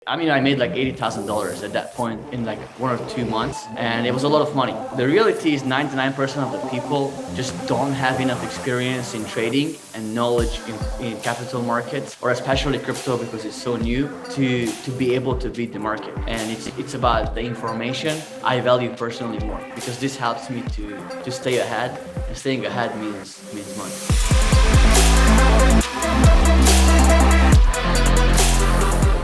I mean, I made like $80,000 at that point in like 1 or 2 months, and it was a lot of money. The reality is 99% of the people just don't have enough experience in trading and knowledge in capital markets, or especially crypto because it's so new, to be able to beat the market. And it's about the information I value personally more, because this helps me to stay ahead, and staying ahead means money.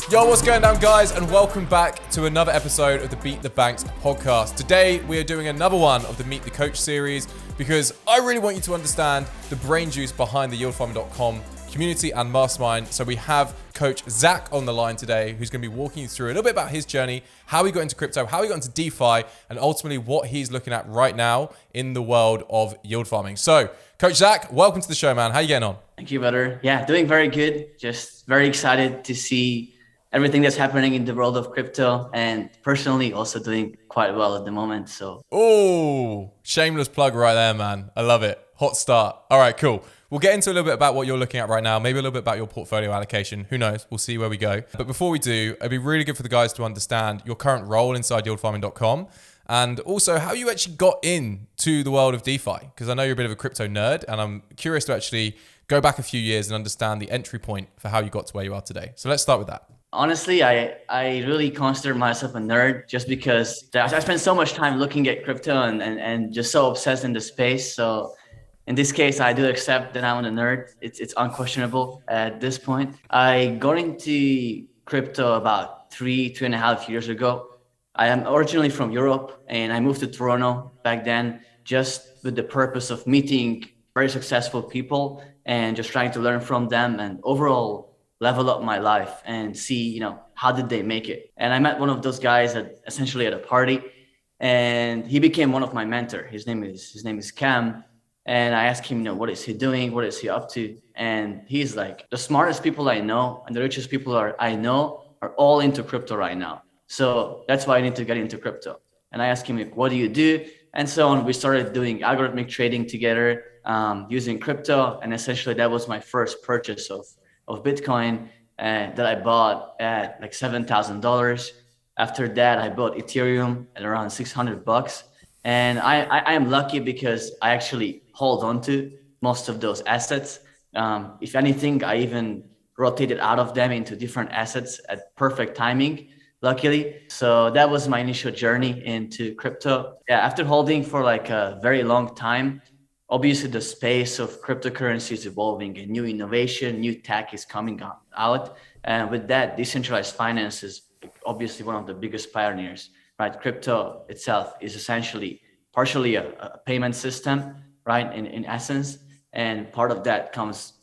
Yo, what's going down, guys, and welcome back to another episode of the Beat the Banks podcast. Today, we are doing another one of the Meet the Coach series because I really want you to understand the brain juice behind the yieldfarming.com community and mastermind. So we have Coach Zack on the line today, who's going to be walking you through a little bit about his journey, how he got into crypto, how he got into DeFi, and ultimately what he's looking at right now in the world of yield farming. So, Coach Zack, welcome to the show, man. How you getting on? Thank you, brother. Yeah, doing very good. Just very excited to see everything that's happening in the world of crypto, and personally also doing quite well at the moment. So, oh, shameless plug right there, man. I love it. Hot start. All right, cool. We'll get into a little bit about what you're looking at right now, maybe a little bit about your portfolio allocation. Who knows? We'll see where we go. But before we do, it'd be really good for the guys to understand your current role inside yieldfarming.com and also how you actually got into the world of DeFi, because I know you're a bit of a crypto nerd, and I'm curious to actually go back a few years and understand the entry point for how you got to where you are today. So let's start with that. honestly, I really consider myself a nerd just because I spend so much time looking at crypto and just so obsessed in the space. So in this case, I do accept that I'm a nerd. It's unquestionable at this point. I got into crypto about 3.5 years ago. I am originally from Europe, and I moved to Toronto back then just with the purpose of meeting very successful people and just trying to learn from them and overall level up my life and see, how did they make it. And I met one of those guys essentially at a party, and he became one of my mentor. His name is Cam. And I asked him, what is he doing? What is he up to? And he's like, the smartest people I know and the richest people I know are all into crypto right now. So that's why I need to get into crypto. And I asked him, what do you do? And so on. We started doing algorithmic trading together, using crypto. And essentially that was my first purchase of Bitcoin that I bought at like $7,000. After that, I bought Ethereum at around $600. And I am lucky because I actually hold on to most of those assets. If anything, I even rotated out of them into different assets at perfect timing, luckily. So that was my initial journey into crypto. Yeah, after holding for like a very long time, obviously the space of cryptocurrency is evolving, and new innovation, new tech is coming out. And with that, decentralized finance is obviously one of the biggest pioneers, right? Crypto itself is essentially partially a payment system, right? In essence, and part of that comes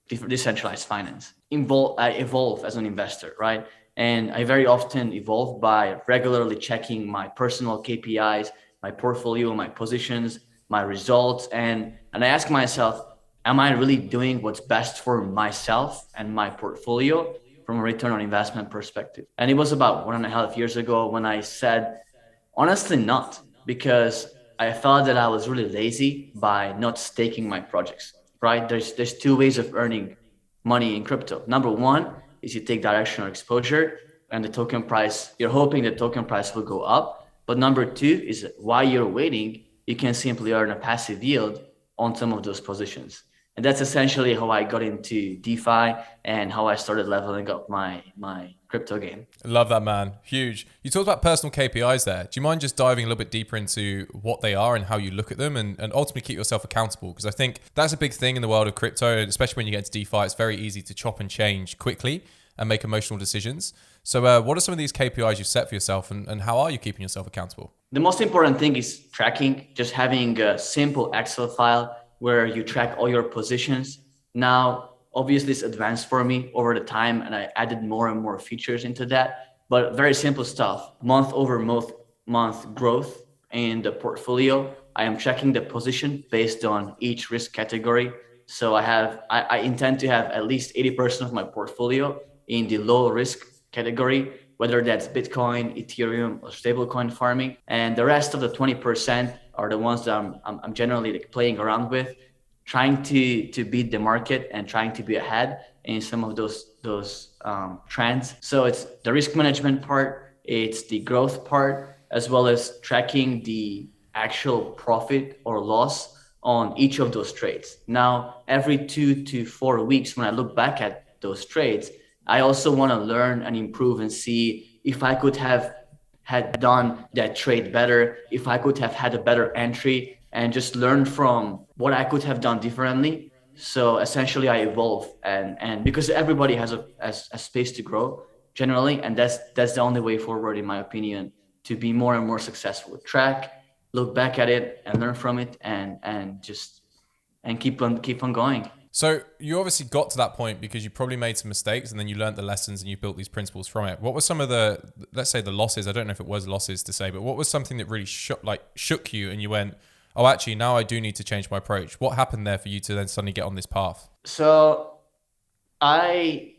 decentralized finance. I evolve as an investor, right? And I very often evolve by regularly checking my personal KPIs, my portfolio, my positions, my results, and I ask myself, am I really doing what's best for myself and my portfolio from a return on investment perspective? And it was about 1.5 years ago when I said, honestly, not, because I felt that I was really lazy by not staking my projects, right? There's two ways of earning money in crypto. Number one is you take directional exposure, and the token price, you're hoping the token price will go up. But number two is while you're waiting, you can simply earn a passive yield on some of those positions. And that's essentially how I got into DeFi and how I started leveling up my crypto game. I love that, man. Huge. You talked about personal KPIs there. Do you mind just diving a little bit deeper into what they are and how you look at them and ultimately keep yourself accountable? Because I think that's a big thing in the world of crypto, especially when you get into DeFi. It's very easy to chop and change quickly and make emotional decisions. So what are some of these KPIs you've set for yourself, and how are you keeping yourself accountable? The most important thing is tracking, just having a simple Excel file where you track all your positions. Now, obviously it's advanced for me over the time, and I added more and more features into that, but very simple stuff. Month over month growth in the portfolio. I am tracking the position based on each risk category. So I intend to have at least 80% of my portfolio in the low risk category, whether that's Bitcoin, Ethereum, or stablecoin farming. And the rest of the 20% are the ones that I'm generally like playing around with, trying to beat the market and trying to be ahead in some of those those trends. So it's the risk management part, it's the growth part, as well as tracking the actual profit or loss on each of those trades. Now, every 2 to 4 weeks, when I look back at those trades, I also want to learn and improve and see if I could have had done that trade better, if I could have had a better entry, and just learn from what I could have done differently. So essentially, I evolve, and because everybody has a space to grow generally, and that's the only way forward, in my opinion, to be more and more successful. Track, look back at it, and learn from it, and just and keep on going. So you obviously got to that point because you probably made some mistakes and then you learned the lessons and you built these principles from it. What were some of the, let's say the losses? I don't know if it was losses to say, but what was something that really shook you and you went, oh, actually, now I do need to change my approach. What happened there for you to then suddenly get on this path? So I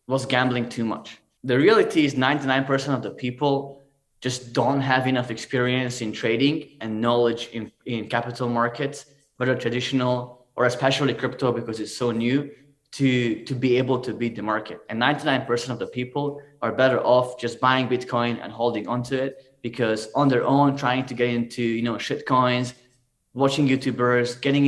was gambling too much. The reality is 99% of the people just don't have enough experience in trading and knowledge in capital markets, whether traditional or especially crypto because it's so new, to be able to beat the market. And 99% of the people are better off just buying Bitcoin and holding onto it because on their own trying to get into shit coins, watching YouTubers, getting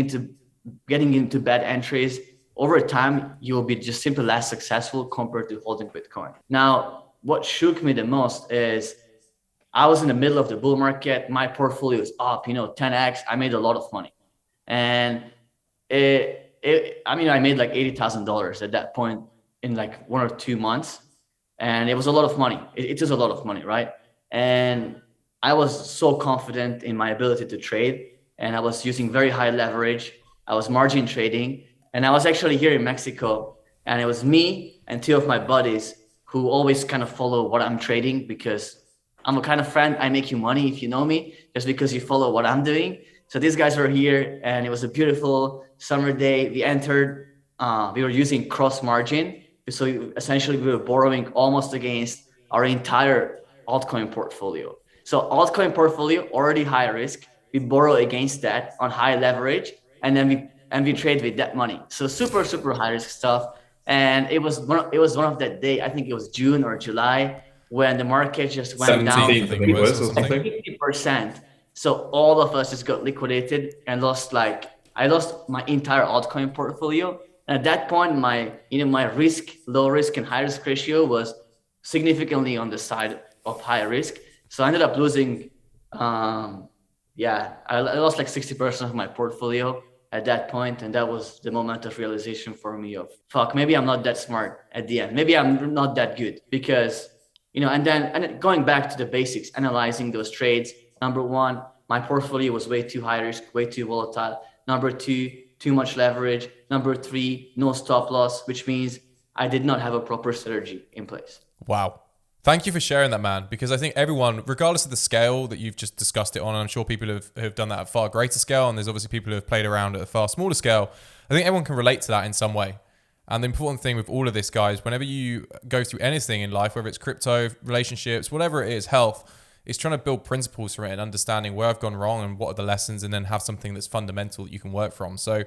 into bad entries, over time, you'll be just simply less successful compared to holding Bitcoin. Now, what shook me the most is I was in the middle of the bull market. My portfolio is up, 10x. I made a lot of money. And I made like $80,000 at that point in like 1 or 2 months. And it was a lot of money. It is a lot of money, right? And I was so confident in my ability to trade. And I was using very high leverage. I was margin trading. And I was actually here in Mexico. And it was me and two of my buddies who always kind of follow what I'm trading because I'm a kind of friend. I make you money if you know me, just because you follow what I'm doing. So these guys were here and it was a beautiful summer day. We entered, we were using cross margin. So essentially we were borrowing almost against our entire altcoin portfolio. So altcoin portfolio, already high risk. We borrow against that on high leverage and then we trade with that money. So super, super high risk stuff. And it was one of that day, I think it was June or July, when the market just went down 17th, I think it was, or like something. 50%. So all of us just got liquidated and I lost my entire altcoin portfolio. And at that point, my low risk and high risk ratio was significantly on the side of high risk. So I ended up losing, I lost like 60% of my portfolio at that point, and that was the moment of realization for me of fuck, maybe I'm not that smart at the end. Maybe I'm not that good because and then going back to the basics, analyzing those trades. Number one, my portfolio was way too high risk, way too volatile. Number two, too much leverage. Number three, no stop loss, which means I did not have a proper strategy in place. Wow. Thank you for sharing that, man, because I think everyone, regardless of the scale that you've just discussed it on, and I'm sure people have done that at a far greater scale, and there's obviously people who have played around at a far smaller scale. I think everyone can relate to that in some way. And the important thing with all of this, guys, whenever you go through anything in life, whether it's crypto, relationships, whatever it is, health, it's trying to build principles from it and understanding where I've gone wrong and what are the lessons, and then have something that's fundamental that you can work from. So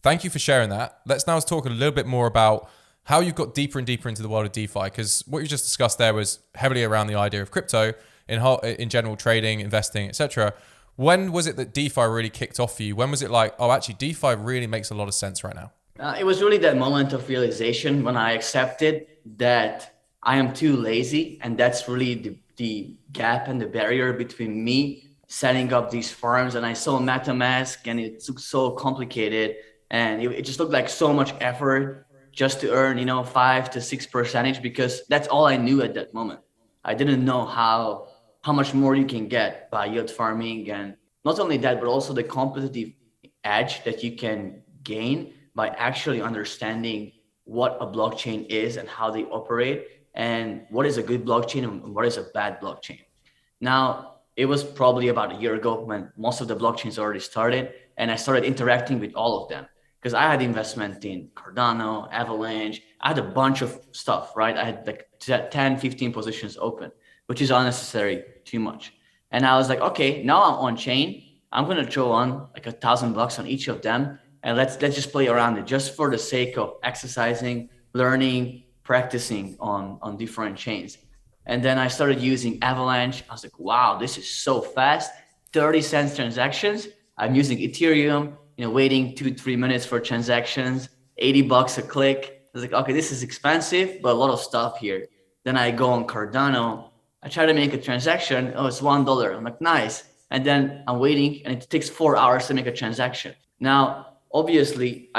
thank you for sharing that. Let's now talk a little bit more about how you've got deeper and deeper into the world of DeFi, because what you just discussed there was heavily around the idea of crypto in general, trading, investing, etc. When was it that DeFi really kicked off for you? When was it like, oh, actually DeFi really makes a lot of sense right now? It was really that moment of realization when I accepted that I am too lazy, and that's really the gap and the barrier between me setting up these farms. And I saw MetaMask, and it looked so complicated, and it just looked like so much effort just to earn 5 to 6%, because that's all I knew at that moment. I didn't know how much more you can get by yield farming, and not only that, but also the competitive edge that you can gain by actually understanding what a blockchain is and how they operate, and what is a good blockchain and what is a bad blockchain. Now, it was probably about a year ago when most of the blockchains already started, and I started interacting with all of them because I had investment in Cardano, Avalanche. I had a bunch of stuff, right? I had like 10, 15 positions open, which is unnecessary, too much. And I was like, okay, now I'm on chain. I'm going to throw on like $1,000 on each of them. And let's just play around it just for the sake of exercising, learning, practicing on different chains. And then I started using Avalanche. I was like, wow, this is so fast. 30 cents transactions. I'm using Ethereum, waiting 2-3 minutes for transactions, $80 a click. I was like, okay, this is expensive, but a lot of stuff here. Then I go on Cardano. I try to make a transaction. Oh, it's $1. I'm like, nice. And then I'm waiting, and it takes 4 hours to make a transaction. Now, obviously,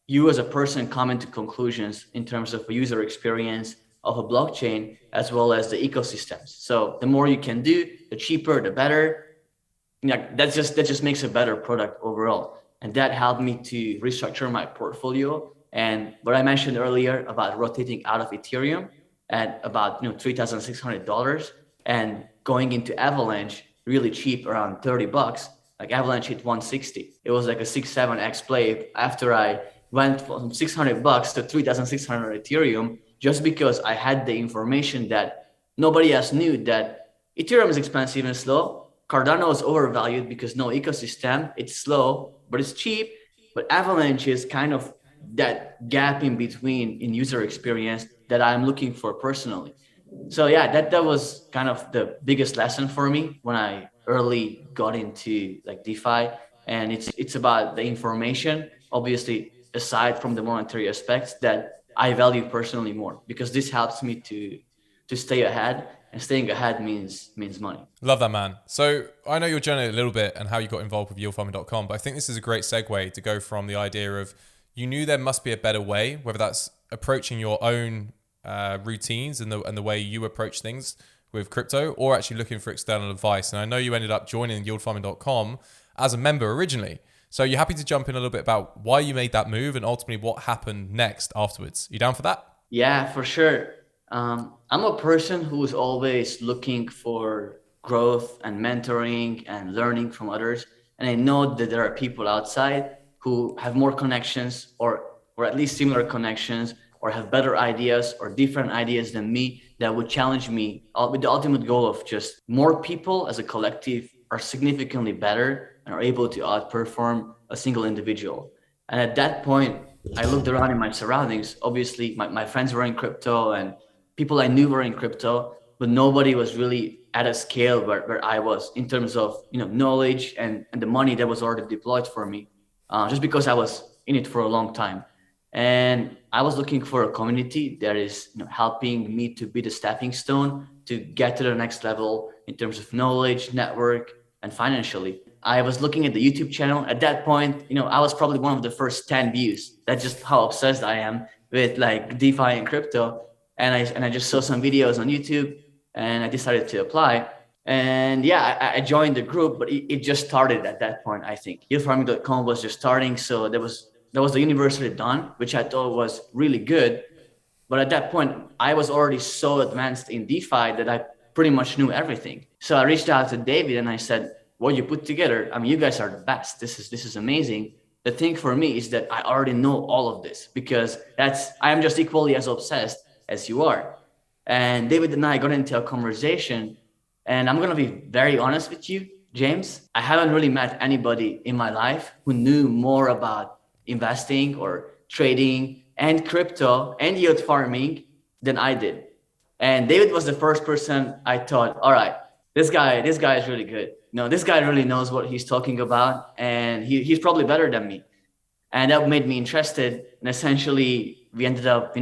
you as a person come into conclusions in terms of a user experience of a blockchain as well as the ecosystems. So the more you can do, the cheaper, the better. That just makes a better product overall. And that helped me to restructure my portfolio. And what I mentioned earlier about rotating out of Ethereum at about $3,600 and going into Avalanche really cheap, around $30. Like Avalanche hit 160. It was like a 6-7x play after I went from $600 to 3,600 Ethereum, just because I had the information that nobody else knew, that Ethereum is expensive and slow. Cardano is overvalued because no ecosystem. It's slow, but it's cheap. But Avalanche is kind of that gap in between in user experience that I'm looking for personally. So yeah, that was kind of the biggest lesson for me when I early got into like DeFi. And it's about the information, obviously, aside from the monetary aspects, that I value personally more, because this helps me to stay ahead, and staying ahead means money. Love that, man. So I know your journey a little bit and how you got involved with yieldfarming.com, but I think this is a great segue to go from the idea of you knew there must be a better way, whether that's approaching your own routines and the way you approach things with crypto, or actually looking for external advice. And I know you ended up joining yieldfarming.com as a member originally. So you're happy to jump in a little bit about why you made that move and ultimately what happened next afterwards. You down for that? Yeah, for sure. I'm a person who's always looking for growth and mentoring and learning from others. And I know that there are people outside who have more connections, or at least similar connections, or have better ideas or different ideas than me, that would challenge me, with the ultimate goal of just more people as a collective are significantly better and are able to outperform a single individual. And at that point, I looked around in my surroundings. Obviously, my friends were in crypto and people I knew were in crypto, but nobody was really at a scale where I was in terms of knowledge and the money that was already deployed for me, just because I was in it for a long time. And I was looking for a community that is helping me to be the stepping stone to get to the next level in terms of knowledge, network, and financially. I was looking at the YouTube channel. At that point, I was probably one of the first 10 views. That's just how obsessed I am with like DeFi and crypto. And I just saw some videos on YouTube, and I decided to apply. And yeah, I joined the group, but it just started at that point. I think yieldfarming.com was just starting. So that was the university done, which I thought was really good. But at that point, I was already so advanced in DeFi that I pretty much knew everything. So I reached out to David and I said, what you put together, I mean, you guys are the best. This is amazing. The thing for me is that I already know all of this, because I am just equally as obsessed as you are. And David and I got into a conversation, and I'm going to be very honest with you, James. I haven't really met anybody in my life who knew more about investing or trading and crypto and yield farming than I did. And David was the first person I thought, all right, this guy is really good. This guy really knows what he's talking about, and he's probably better than me. And that made me interested. And essentially, we ended up,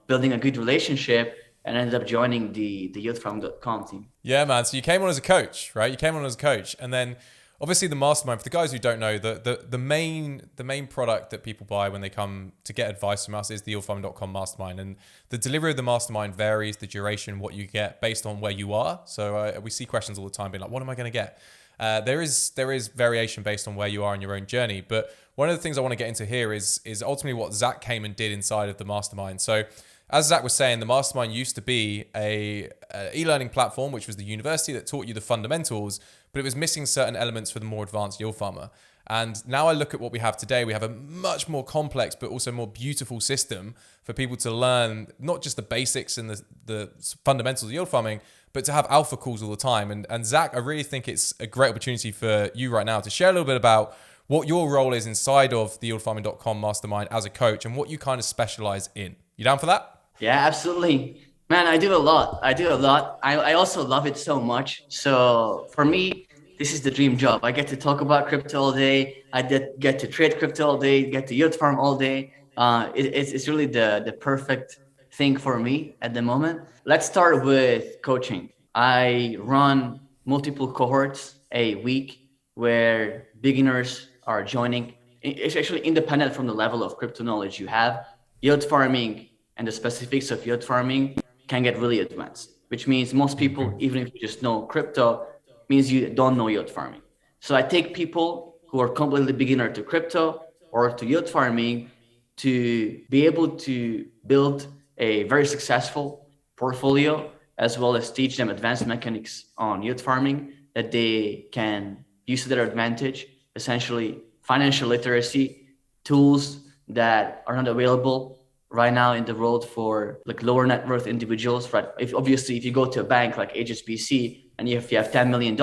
building a good relationship, and ended up joining the yieldfarm.com team. Yeah, man. So you came on as a coach, right? You came on as a coach, and then obviously the mastermind. For the guys who don't know, the main product that people buy when they come to get advice from us is the yieldfarm.com mastermind, and the delivery of the mastermind varies, the duration, what you get based on where you are. So we see questions all the time, being like, "What am I going to get?" There is variation based on where you are in your own journey, but one of the things I want to get into here is ultimately what Zack came and did inside of the mastermind. So as Zack was saying, the mastermind used to be a e-learning platform, which was the university that taught you the fundamentals, but it was missing certain elements for the more advanced yield farmer. And now I look at what we have today, we have a much more complex, but also more beautiful system for people to learn, not just the basics and the fundamentals of yield farming, but to have alpha calls all the time. And Zack, I really think it's a great opportunity for you right now to share a little bit about what your role is inside of the yieldfarming.com mastermind as a coach and what you kind of specialize in. You down for that? Yeah, absolutely. Man, I do a lot. I do a lot. I also love it so much. So for me, this is the dream job. I get to talk about crypto all day. I get to trade crypto all day, get to yield farm all day. It's really the perfect thing for me at the moment. Let's start with coaching. I run multiple cohorts a week where beginners are joining. It's actually independent from the level of crypto knowledge you have. Yield farming and the specifics of yield farming can get really advanced, which means most people, even if you just know crypto, means you don't know yield farming. So I take people who are completely beginner to crypto or to yield farming to be able to build a very successful portfolio, as well as teach them advanced mechanics on yield farming that they can use to their advantage, essentially financial literacy tools that are not available right now in the world for like lower net worth individuals, right? If obviously if you go to a bank like HSBC and if you have $10 million,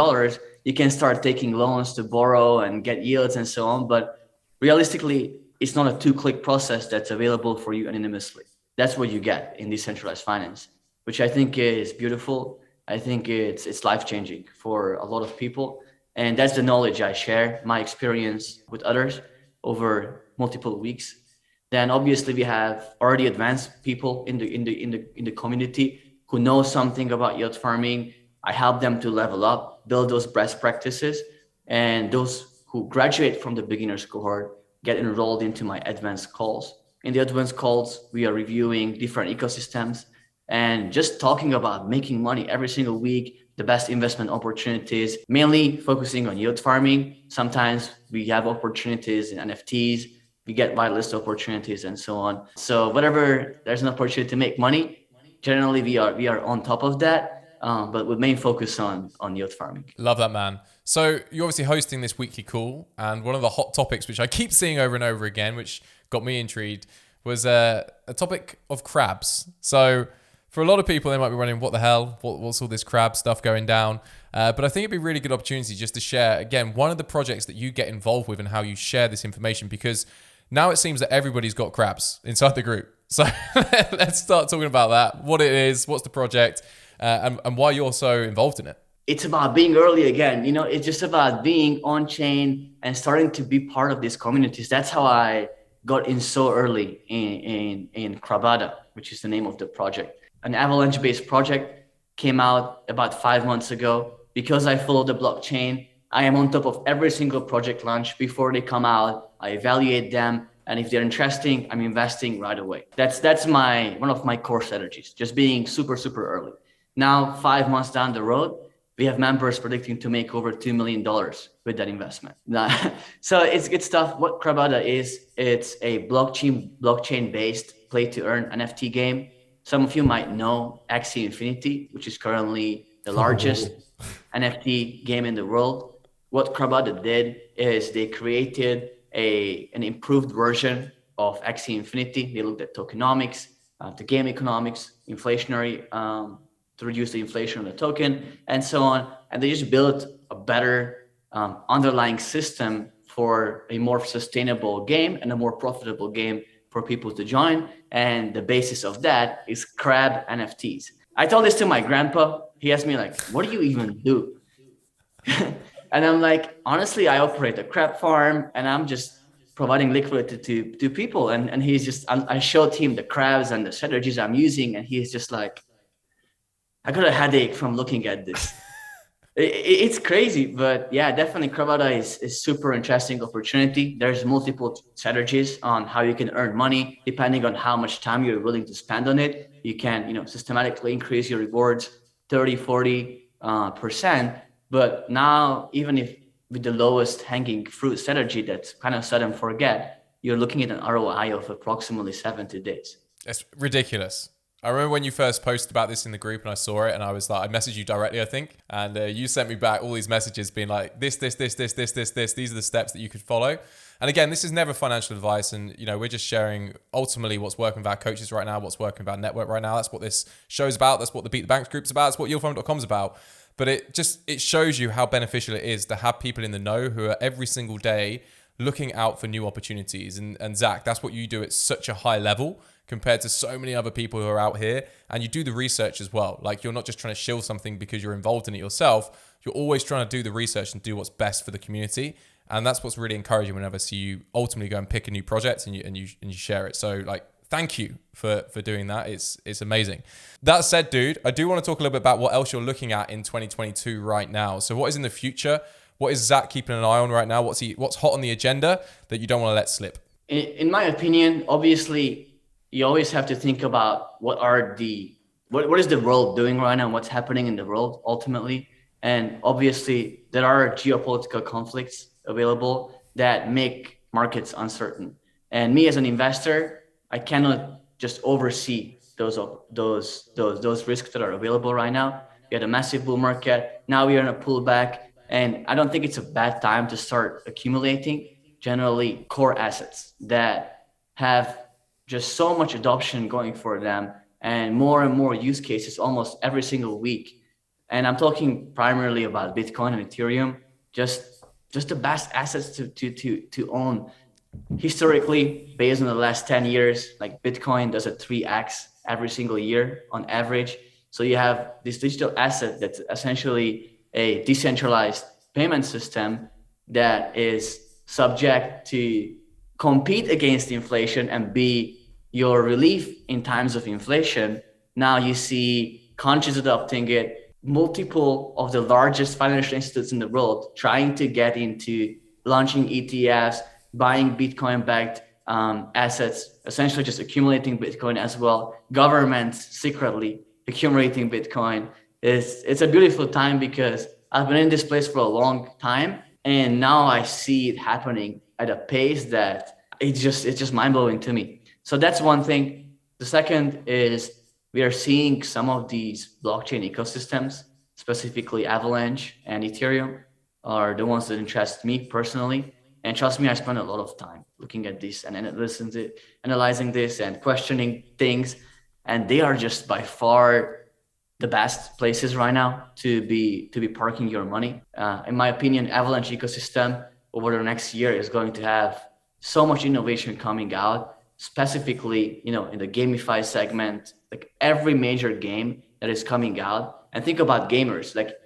you can start taking loans to borrow and get yields and so on. But realistically, it's not a two-click process that's available for you anonymously. That's what you get in decentralized finance, which I think is beautiful. I think it's life-changing for a lot of people. And that's the knowledge I share, my experience with others over multiple weeks. Then obviously we have already advanced people in the community who know something about yield farming. I help them to level up, build those best practices, and those who graduate from the beginners cohort get enrolled into my advanced calls. In the advanced calls, we are reviewing different ecosystems and just talking about making money every single week, the best investment opportunities, mainly focusing on yield farming. Sometimes we have opportunities in NFTs, we get whitelist opportunities and so on. So whenever there's an opportunity to make money, generally we are on top of that, but with main focus on yield farming. Love that, man. So you're obviously hosting this weekly call, and one of the hot topics, which I keep seeing over and over again, which got me intrigued, was a topic of crabs. So for a lot of people, they might be running, what the hell? What's all this crab stuff going down? But I think it'd be a really good opportunity just to share, again, one of the projects that you get involved with and how you share this information, because now it seems that everybody's got crabs inside the group. So let's start talking about that, what it is, what's the project, and why you're so involved in it. It's about being early again. It's just about being on chain and starting to be part of these communities. That's how I got in so early in Crabada, which is the name of the project. An avalanche based project came out about 5 months ago. Because I follow the blockchain, I am on top of every single project launch before they come out. I evaluate them, and if they're interesting, I'm investing right away. That's my one of my core strategies, just being super early. Now, 5 months down the road, we have members predicting to make over $2 million with that investment. So it's good stuff. What Crabada is, it's a blockchain-based play-to-earn NFT game. Some of you might know Axie Infinity, which is currently the largest NFT game in the world. What Crabada did is they created an improved version of Axie Infinity. They looked at tokenomics, the game economics, inflationary, to reduce the inflation of the token, and so on. And they just built a better underlying system for a more sustainable game and a more profitable game for people to join. And the basis of that is crab NFTs. I told this to my grandpa. He asked me like, what do you even do? And I'm like, honestly, I operate a crab farm and I'm just providing liquidity to people. And he's just, I showed him the crabs and the strategies I'm using. And he's just like, I got a headache from looking at this. It's crazy, but yeah, definitely Crabada is super interesting opportunity. There's multiple strategies on how you can earn money depending on how much time you're willing to spend on it. You can, systematically increase your rewards 30, 40%. But now, even if with the lowest hanging fruit strategy that's kind of set and forget, you're looking at an ROI of approximately 70 days. It's ridiculous. I remember when you first posted about this in the group and I saw it and I was like, I messaged you directly, I think. And you sent me back all these messages being like, this. These are the steps that you could follow. And again, this is never financial advice. And, we're just sharing ultimately what's working with our coaches right now, what's working with our network right now. That's what this show's about. That's what the Beat the Banks group's about. That's what yieldfarm.com is about. But it shows you how beneficial it is to have people in the know who are every single day looking out for new opportunities. And Zach, that's what you do at such a high level compared to so many other people who are out here. And you do the research as well. Like, you're not just trying to shill something because you're involved in it yourself. You're always trying to do the research and do what's best for the community. And that's what's really encouraging whenever I see you ultimately go and pick a new project and you share it. So like, thank you for doing that. It's amazing. That said, dude, I do want to talk a little bit about what else you're looking at in 2022 right now. So what is in the future? What is Zach keeping an eye on right now? What's hot on the agenda that you don't want to let slip? In my opinion, obviously, you always have to think about what is the world doing right now, and what's happening in the world ultimately. And obviously, there are geopolitical conflicts available that make markets uncertain. And me as an investor, I cannot just oversee those risks that are available right now. We had a massive bull market. Now we are in a pullback, and I don't think it's a bad time to start accumulating generally core assets that have just so much adoption going for them and more use cases almost every single week. And I'm talking primarily about Bitcoin and Ethereum, just the best assets to own. Historically, based on the last 10 years, like Bitcoin does a 3x every single year on average. So you have this digital asset that's essentially a decentralized payment system that is subject to compete against inflation and be your relief in times of inflation. Now you see countries adopting it, multiple of the largest financial institutes in the world trying to get into launching ETFs, buying Bitcoin-backed assets, essentially just accumulating Bitcoin as well. Governments secretly accumulating Bitcoin. It's a beautiful time because I've been in this place for a long time, and now I see it happening at a pace that it's just mind-blowing to me. So that's one thing. The second is we are seeing some of these blockchain ecosystems, specifically Avalanche and Ethereum, are the ones that interest me personally. And trust me, I spend a lot of time looking at this and analyzing this and questioning things. And they are just by far the best places right now to be parking your money. In my opinion, Avalanche ecosystem over the next year is going to have so much innovation coming out, specifically, in the gamify segment, like every major game that is coming out. And think about gamers, like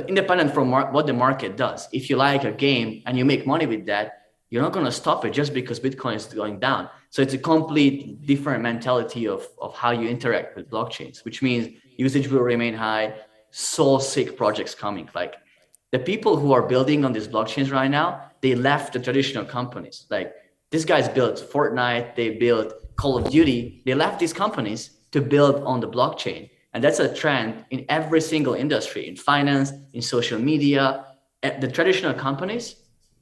independent from what the market does. If you like a game and you make money with that, you're not going to stop it just because Bitcoin is going down. So it's a complete different mentality of how you interact with blockchains, which means usage will remain high, so sick projects coming. Like the people who are building on these blockchains right now, they left the traditional companies. Like these guys built Fortnite, they built Call of Duty, they left these companies to build on the blockchain. And that's a trend in every single industry, in finance, in social media. The traditional companies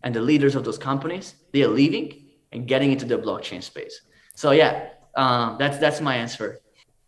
and the leaders of those companies, they are leaving and getting into the blockchain space. So yeah, that's my answer.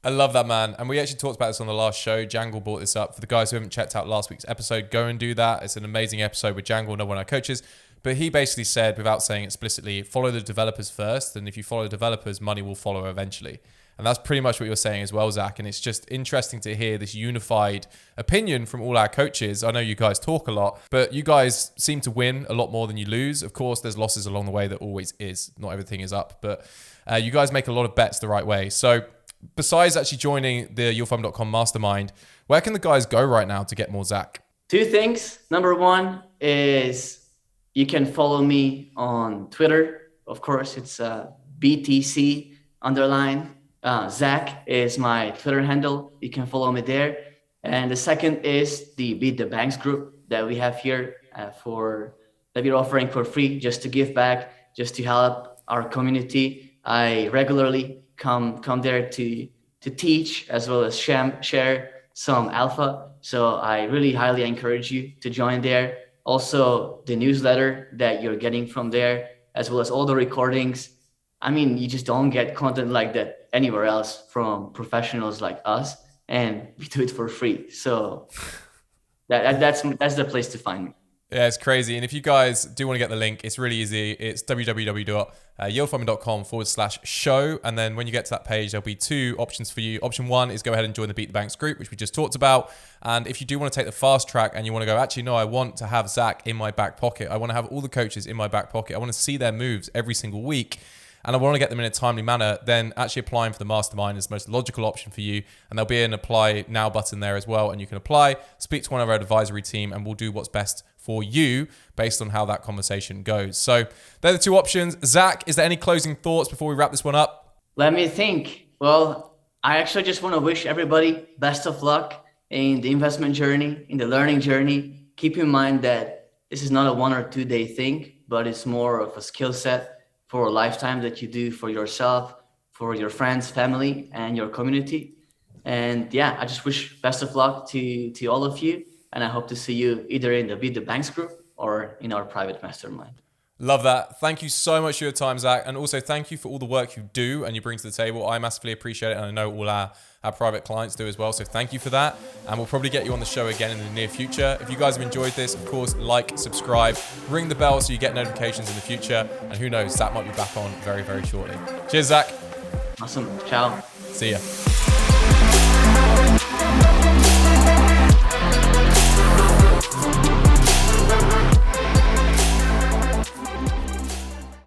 I love that, man. And we actually talked about this on the last show. Jangle brought this up. For the guys who haven't checked out last week's episode, go and do that. It's an amazing episode with Jangle, one of our coaches. But he basically said, without saying explicitly, follow the developers first. And if you follow the developers, money will follow eventually. And that's pretty much what you're saying as well, Zach. And it's just interesting to hear this unified opinion from all our coaches. I know you guys talk a lot, but you guys seem to win a lot more than you lose. Of course, there's losses along the way. That always is. Not everything is up, but you guys make a lot of bets the right way. So besides actually joining the YourFund.com mastermind, where can the guys go right now to get more Zach? Two things. Number one is you can follow me on Twitter. Of course, it's BTC _. Zach is my Twitter handle. You can follow me there. And the second is the Beat the Banks group that we have here that we're offering for free, just to give back, just to help our community. I regularly come there to teach as well as share some alpha. So I really highly encourage you to join there. Also, the newsletter that you're getting from there, as well as all the recordings. I mean, you just don't get content like that anywhere else from professionals like us, and we do it for free. So that's the place to find me. Yeah, it's crazy. And if you guys do want to get the link, it's really easy. It's www.yieldfarming.com/show. And then when you get to that page, there'll be two options for you. Option one is go ahead and join the Beat the Banks group, which we just talked about. And if you do want to take the fast track and you want to go, actually, no, I want to have Zack in my back pocket. I want to have all the coaches in my back pocket. I want to see their moves every single week. And I want to get them in a timely manner, then actually applying for the mastermind is the most logical option for you. And there'll be an apply now button there as well. And you can apply, speak to one of our advisory team, and we'll do what's best for you based on how that conversation goes. So they're the two options. Zack, is there any closing thoughts before we wrap this one up? Let me think. Well, I actually just want to wish everybody best of luck in the investment journey, in the learning journey. Keep in mind that this is not a 1 or 2 day thing, but it's more of a skill set for a lifetime that you do for yourself, for your friends, family, and your community. And yeah, I just wish best of luck to all of you. And I hope to see you either in the Beat the Banks group or in our private mastermind. Love that. Thank you so much for your time, Zack. And also thank you for all the work you do and you bring to the table. I massively appreciate it. And I know all our private clients do as well. So thank you for that. And we'll probably get you on the show again in the near future. If you guys have enjoyed this, of course, like, subscribe, ring the bell so you get notifications in the future. And who knows, Zack might be back on very, very shortly. Cheers, Zack. Awesome. Ciao. See ya.